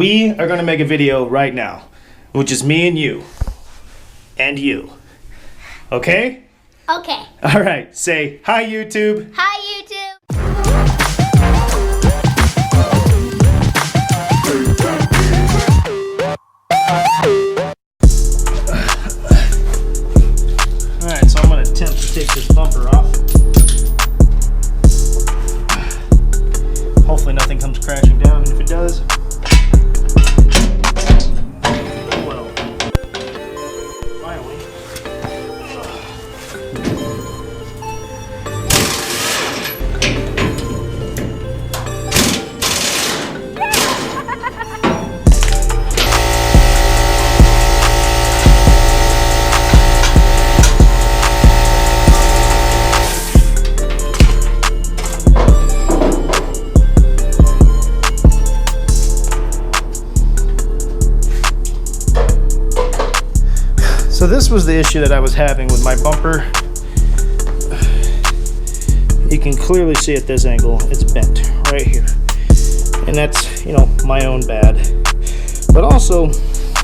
we are going to make a video right now, which is me and you. And you. Okay? Okay. All right. Say hi, YouTube. Hi, YouTube. All right, so I'm going to attempt to take this bumper off. Hopefully nothing comes crashing down, and if it does, well, finally. So this was the issue that I was having with my bumper. You can clearly see at this angle, it's bent right here. And that's, you know, my own bad. But also,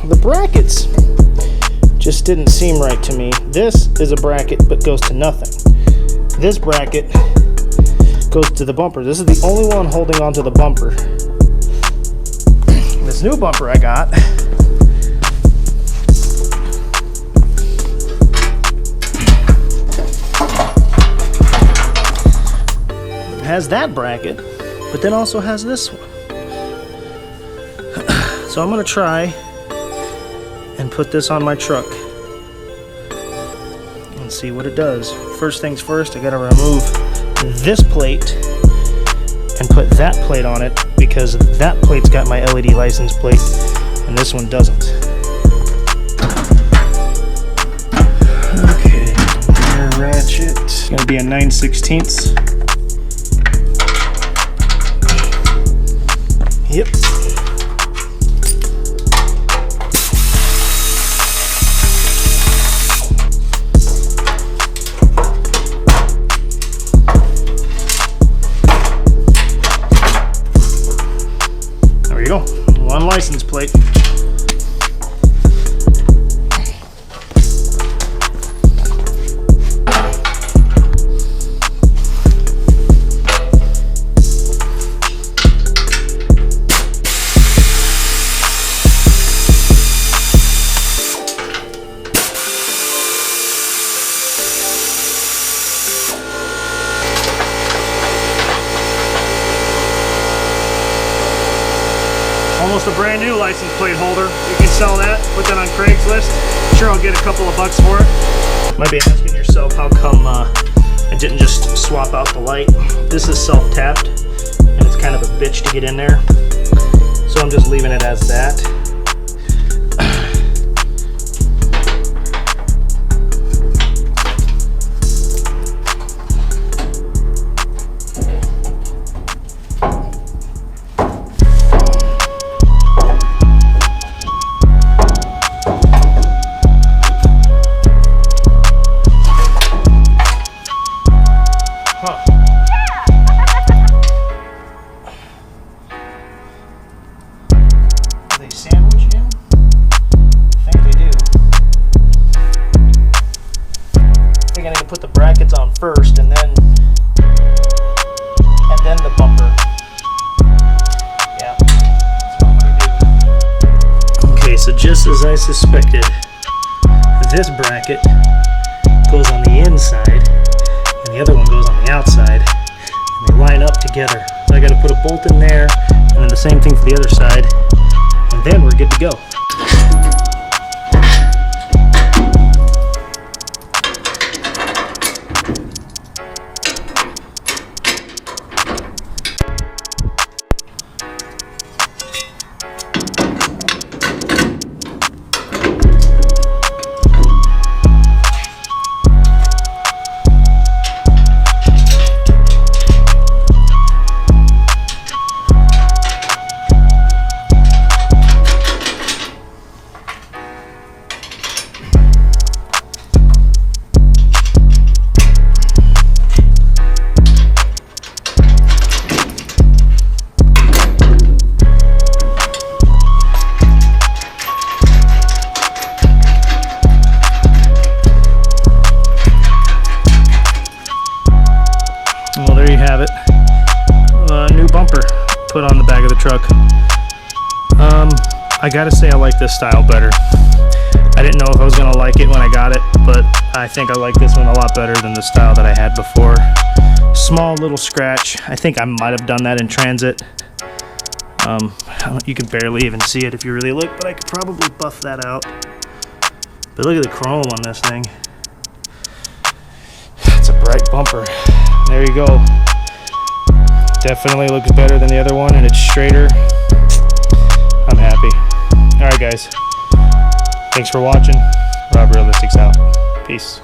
the brackets just didn't seem right to me. This is a bracket, but goes to nothing. This bracket goes to the bumper. This is the only one holding onto the bumper. This new bumper I got, has that bracket, but then also has this one. So I'm gonna try and put this on my truck and see what it does. First things first, I gotta remove this plate and put that plate on it, because that plate's got my LED license plate and this one doesn't. Okay, rear ratchet. It's gonna be a 9/16. Yep. There we go. One license plate. Almost a brand new license plate holder. You can sell that, put that on Craigslist. Sure, I'll get a couple of bucks for it. Might be asking yourself, how come I didn't just swap out the light? This is self-tapped, and it's kind of a bitch to get in there. So I'm just leaving it as that. They sandwich in? I think they do. I think I need to put the brackets on first and then the bumper. Yeah, that's what I'm gonna do. Okay, so just as I suspected, this bracket goes on the inside and the other one goes on the outside, and they line up together. So I gotta put a bolt in there and then the same thing for the other side. And then we're good to go. I gotta say I like this style better. I didn't know if I was gonna like it when I got it, but I think I like this one a lot better than the style that I had before. Small little scratch. I think I might have done that in transit. You can barely even see it if you really look, but I could probably buff that out. But look at the chrome on this thing. It's a bright bumper. There you go. Definitely looks better than the other one, and it's straighter. I'm happy. Alright guys, thanks for watching. RobRealistic's out. Peace.